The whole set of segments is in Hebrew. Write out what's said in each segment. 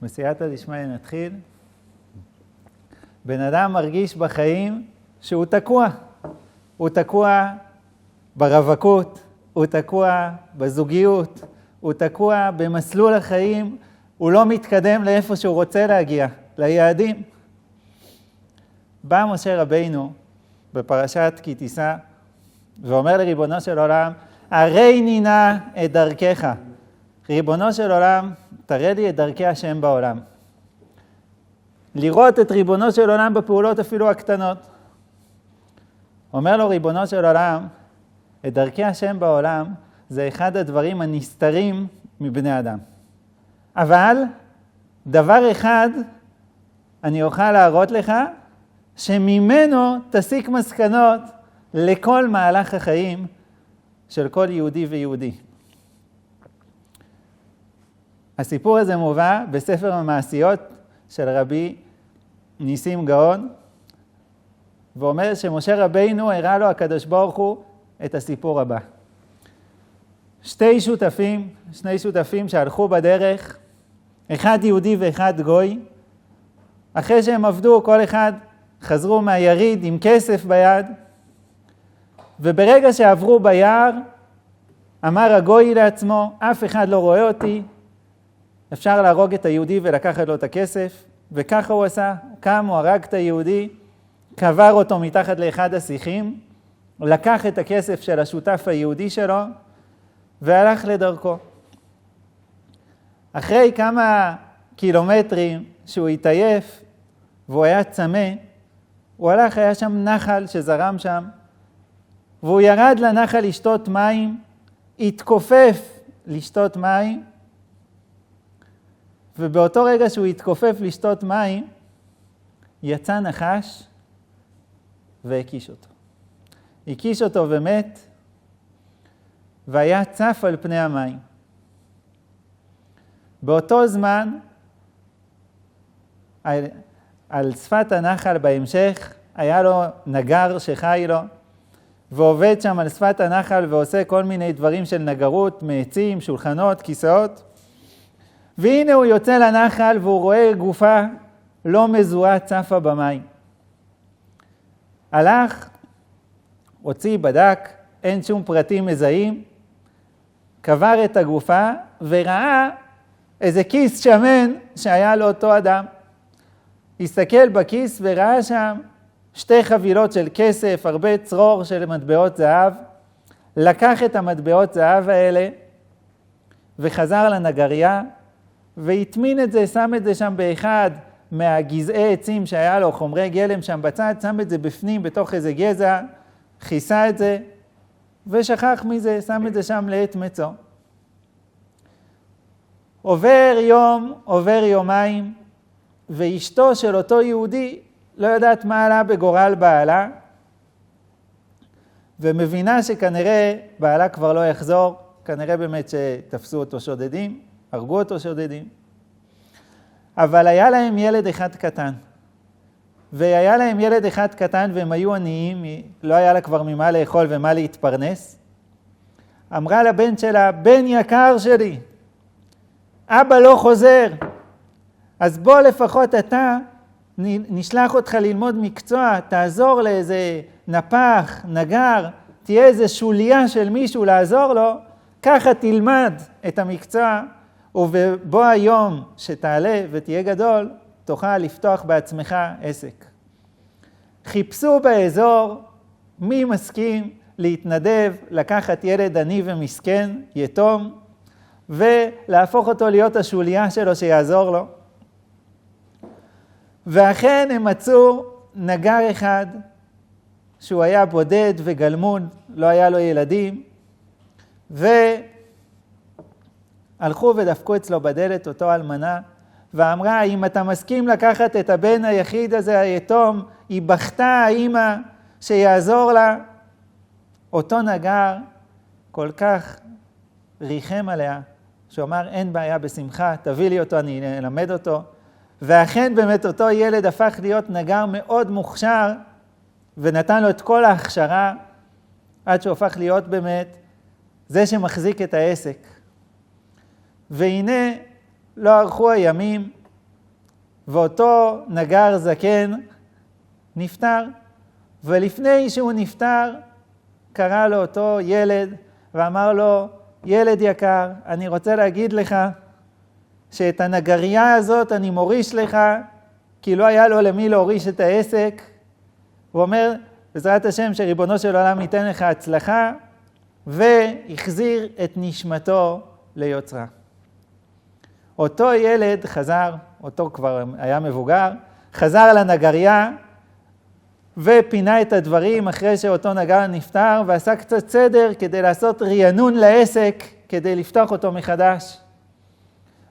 בסייעתא דשמיא נתחיל. בן אדם מרגיש בחיים שהוא תקוע. הוא תקוע ברווקות, הוא תקוע בזוגיות, הוא תקוע במסלול החיים, הוא לא מתקדם לאיפה שהוא רוצה להגיע, ליעדים. בא משה רבינו בפרשת כי תישא ואומר לריבונו של עולם, הריני נא את דרכך. ריבונו של עולם, תראה לי את דרכי השם בעולם. לראות את ריבונו של עולם בפעולות אפילו הקטנות. אומר לו ריבונו של עולם, את דרכי השם בעולם זה אחד הדברים הנסתרים מבני אדם. אבל דבר אחד אני אוכל להראות לך, שממנו תסיק מסקנות לכל מהלך החיים של כל יהודי ויהודי. הסיפור הזה מובא בספר המעשיות של רבי ניסים גאון, ואומר שמשה רבינו הראה לו הקדוש ברוך הוא את הסיפור הבא. שני שותפים שהלכו בדרך, אחד יהודי ואחד גוי, אחרי שהם עבדו כל אחד חזרו מהיריד עם כסף ביד, וברגע שעברו ביער אמר הגוי לעצמו, אף אחד לא רואה אותי, אפשר להרוג את היהודי ולקחת לו את הכסף, וככה הוא עשה, קם, הוא הרג את היהודי, קבר אותו מתחת לאחד השיחים, לקח את הכסף של השותף היהודי שלו, והלך לדרכו. אחרי כמה קילומטרים שהוא התעייף, והוא היה צמא, הוא הלך, היה שם נחל שזרם שם, והוא ירד לנחל לשתות מים, התכופף לשתות מים, ובאותו רגע שהוא התכופף לשתות מים, יצא נחש והקיש אותו. הקיש אותו ומת, והיה צף על פני המים. באותו זמן, על שפת הנחל בהמשך, היה לו נגר שחי לו, ועובד שם על שפת הנחל ועושה כל מיני דברים של נגרות, מעצים, שולחנות, כיסאות. והנה הוא יוצא לנחל והוא רואה גופה לא מזוהה צפה במים. הלך, הוציא, בדק, אין שום פרטים מזהים, קבר את הגופה וראה איזה כיס שמן שהיה לאותו אדם. הסתכל בכיס וראה שם 2 חבילות של כסף, הרבה צרור של מטבעות זהב, לקח את המטבעות זהב האלה וחזר לנגריה, והטמין את זה, שם את זה שם באחד מהגזעי עצים שהיה לו, חומרי גלם שם בצד, שם את זה בפנים בתוך איזה גזע, כיסה את זה, ושכח מזה, שם את זה שם לעת מצוא. עובר יום, עובר יומיים, ואשתו של אותו יהודי לא יודעת מה עלה בגורל בעלה, ומבינה שכנראה בעלה כבר לא יחזור, כנראה באמת שתפסו אותו שודדים, הרגו אותו שודדים. אבל היה להם ילד אחד קטן. והיה להם ילד אחד קטן והם היו עניים, לא היה לה כבר ממה לאכול ומה להתפרנס. אמרה לבן שלה, בן יקר שלי, אבא לא חוזר, אז בוא לפחות אתה, נשלח אותך ללמוד מקצוע, תעזור לאיזה נפח, נגר, תהיה איזה שוליה של מישהו לעזור לו, ככה תלמד את המקצוע, ובבוא היום שתעלה ותהיה גדול, תוכל לפתוח בעצמך עסק. חיפשו באזור מי מסכים להתנדב, לקחת ילד עני ומסכן, יתום, ולהפוך אותו להיות השוליה שלו שיעזור לו. ואכן הם מצאו נגר אחד, שהוא היה בודד וגלמון, לא היה לו ילדים, הלכו ודפקו אצלו בדלת אותו אלמנה, ואמרה, אם אתה מסכים לקחת את הבן היחיד הזה, היתום, היא בכתה האמא שיעזור לה. אותו נגר כל כך ריחם עליה, שהוא אמר, אין בעיה, בשמחה, תביא לי אותו, אני אלמד אותו. ואכן באמת אותו ילד הפך להיות נגר מאוד מוכשר, ונתן לו את כל ההכשרה, עד שהוא הפך להיות באמת זה שמחזיק את העסק. והנה לא ערכו הימים, ואותו נגר זקן נפטר. ולפני שהוא נפטר, קרא לו אותו ילד ואמר לו, ילד יקר, אני רוצה להגיד לך שאת הנגרייה הזאת אני מוריש לך, כי לא היה לו למי להוריש את העסק. הוא אומר, בעזרת השם שריבונו של עולם ייתן לך הצלחה, והחזיר את נשמתו ליוצרה. אותו ילד חזר, אותו כבר היה מבוגר, חזר לנגרייה, ופינה את הדברים אחרי שאותו נגר נפטר, ועשה קצת סדר כדי לעשות רענון לעסק, כדי לפתוח אותו מחדש.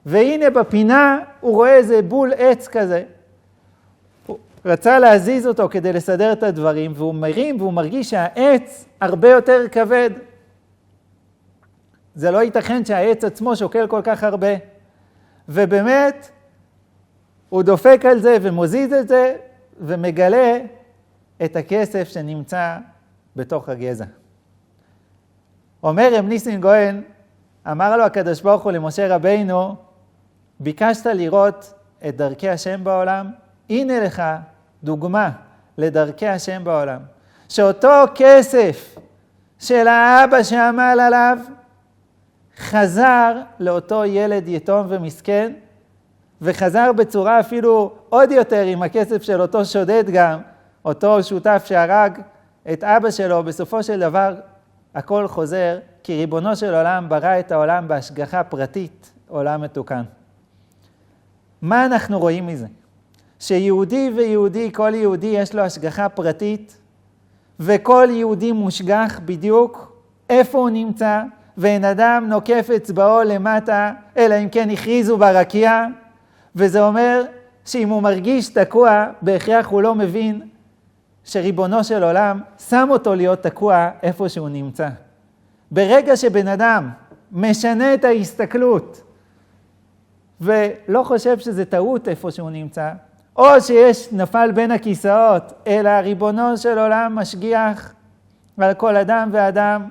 והנה בפינה הוא רואה איזה בול עץ כזה. הוא רצה להזיז אותו כדי לסדר את הדברים, והוא מרים והוא מרגיש שהעץ הרבה יותר כבד. זה לא ייתכן שהעץ עצמו שוקל כל כך הרבה. ובאמת הוא דופק על זה ומוזיז את זה, ומגלה את הכסף שנמצא בתוך הגזע. אומר רב ניסים גאון, אמר לו הקדוש ברוך הוא למשה רבינו, ביקשת לראות את דרכי השם בעולם? הנה לך דוגמה לדרכי השם בעולם. שאותו כסף של האבא שעמל עליו, חזר לאותו ילד יתום ומסכן, וחזר בצורה אפילו עוד יותר עם הכסף של אותו שודד גם, אותו שותף שהרג את אבא שלו. בסופו של דבר הכל חוזר, כי ריבונו של עולם ברא את העולם בהשגחה פרטית, עולם מתוקן. מה אנחנו רואים מזה? שיהודי ויהודי, כל יהודי יש לו השגחה פרטית, וכל יהודי מושגח בדיוק איפה הוא נמצא, ואין אדם נוקף אצבעו למטה, אלא אם כן הכריזו ברקיע, וזה אומר שאם הוא מרגיש תקוע, בהכרח הוא לא מבין שריבונו של עולם שם אותו להיות תקוע איפה שהוא נמצא. ברגע שבן אדם משנה את ההסתכלות, ולא חושב שזה טעות איפה שהוא נמצא, או שיש נפל בין הכיסאות, אלא ריבונו של עולם משגיח על כל אדם ואדם,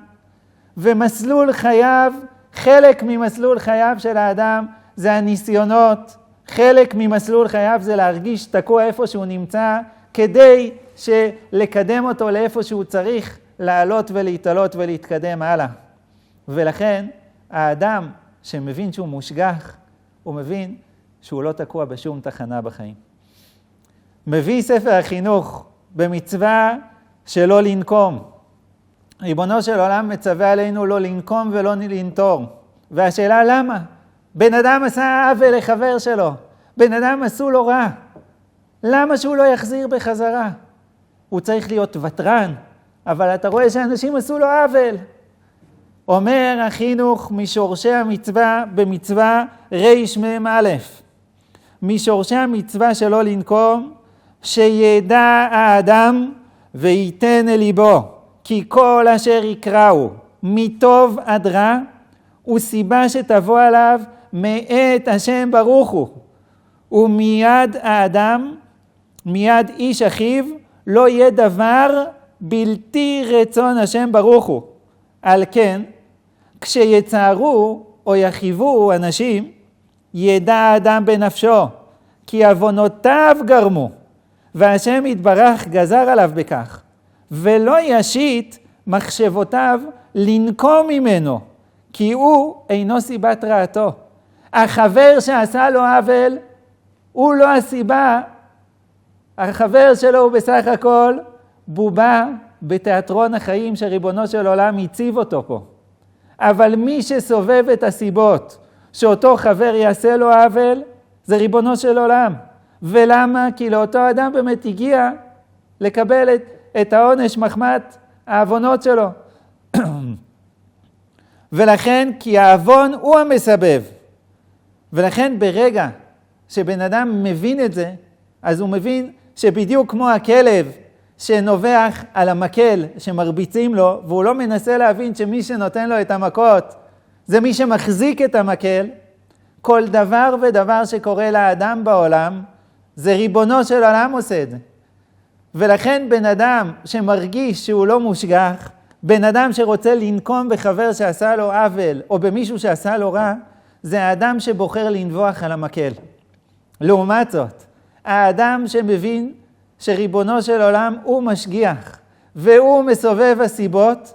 ומסלול חייו, חלק ממסלול חייו של האדם זה הניסיונות, חלק ממסלול חייו זה להרגיש תקוע איפה שהוא נמצא, כדי לקדם אותו לאיפה שהוא צריך לעלות ולהתעלות ולהתקדם הלאה. ולכן האדם שמבין שהוא מושגח, הוא מבין שהוא לא תקוע בשום תחנה בחיים. מביא ספר החינוך במצווה שלא לנקום. ריבונו של עולם מצווה עלינו לא לנקום ולא לנטור. והשאלה למה? בן אדם עשה עוול לחבר שלו. בן אדם עשו לו רע. למה שהוא לא יחזיר בחזרה? הוא צריך להיות וטרן, אבל אתה רואה שאנשים עשו לו עוול. אומר החינוך משורשי המצווה במצווה רמ"א. משורשי המצווה שלא לנקום, שידע האדם וייתן אל ליבו, כי כל אשר יקראו מטוב עד רע, הוא סיבה שתבוא עליו מאת השם ברוך הוא. ומיד האדם, מיד איש אחיו, לא יהיה דבר בלתי רצון השם ברוך הוא. על כן, כשיצערו או יחיבו אנשים, ידע האדם בנפשו, כי עוונותיו גרמו, והשם יתברך גזר עליו בכך, ולא ישית מחשבותיו לנקום ממנו, כי הוא אינו סיבת רעתו. החבר שעשה לו עוול, הוא לא הסיבה. החבר שלו הוא בסך הכל בובה בתיאטרון החיים שריבונו של עולם הציב אותו פה. אבל מי שסובב את הסיבות שאותו חבר יעשה לו עוול, זה ריבונו של עולם. ולמה? כי לאותו אדם באמת הגיע לקבל את העונש מחמת העוונות שלו. ולכן, כי העוון הוא המסבב. ולכן ברגע שבן אדם מבין את זה, אז הוא מבין שבדיוק כמו הכלב שנובח על המקל שמרביצים לו, והוא לא מנסה להבין שמי שנותן לו את המכות זה מי שמחזיק את המקל, כל דבר ודבר שקורה לאדם בעולם, זה ריבונו של עולם עושה את זה. ולכן בן אדם שמרגיש שהוא לא מושגח, בן אדם שרוצה לנקום בחבר שעשה לו עוול, או במישהו שעשה לו רע, זה האדם שבוחר לנבוח על המקל. לעומת זאת, האדם שמבין שריבונו של עולם הוא משגיח, והוא מסובב הסיבות,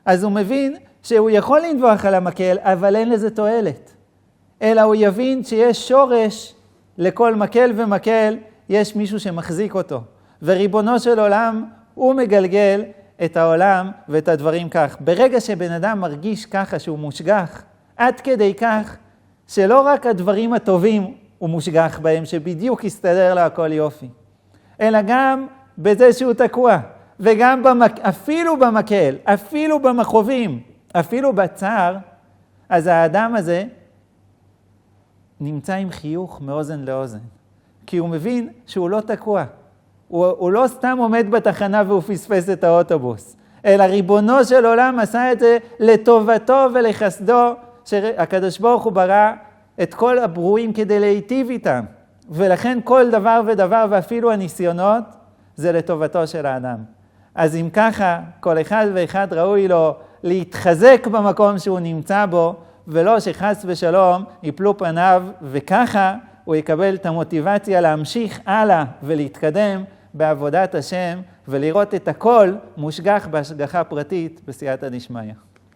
אז הוא מבין שהוא יכול לנבוח על המקל, אבל אין לזה תועלת. אלא הוא יבין שיש שורש לכל מקל ומקל, יש מישהו שמחזיק אותו. וריבונו של עולם הוא מגלגל את העולם ואת הדברים כך. ברגע שבן אדם מרגיש ככה שהוא מושגח, עד כדי כך שלא רק הדברים הטובים הוא מושגח בהם, שבדיוק יסתדר לו הכל יופי, אלא גם בזה שהוא תקוע, וגם אפילו במקל, אפילו במחובים, אפילו בצער, אז האדם הזה נמצא עם חיוך מאוזן לאוזן. כי הוא מבין שהוא לא תקוע. הוא לא סתם עומד בתחנה והוא פספס את האוטובוס, אלא ריבונו של עולם עשה את זה לטובתו ולחסדו, שהקדוש ברוך הוא ברא את כל הברואים כדי להיטיב איתם. ולכן כל דבר ודבר ואפילו הניסיונות זה לטובתו של האדם. אז אם ככה, כל אחד ואחד ראוי לו להתחזק במקום שהוא נמצא בו, ולא שחס ושלום ייפלו פניו, וככה הוא יקבל את המוטיבציה להמשיך הלאה ולהתקדם בעבודת השם, ולראות את הכל מושגח בהשגחה פרטית בסייעתא דשמיא.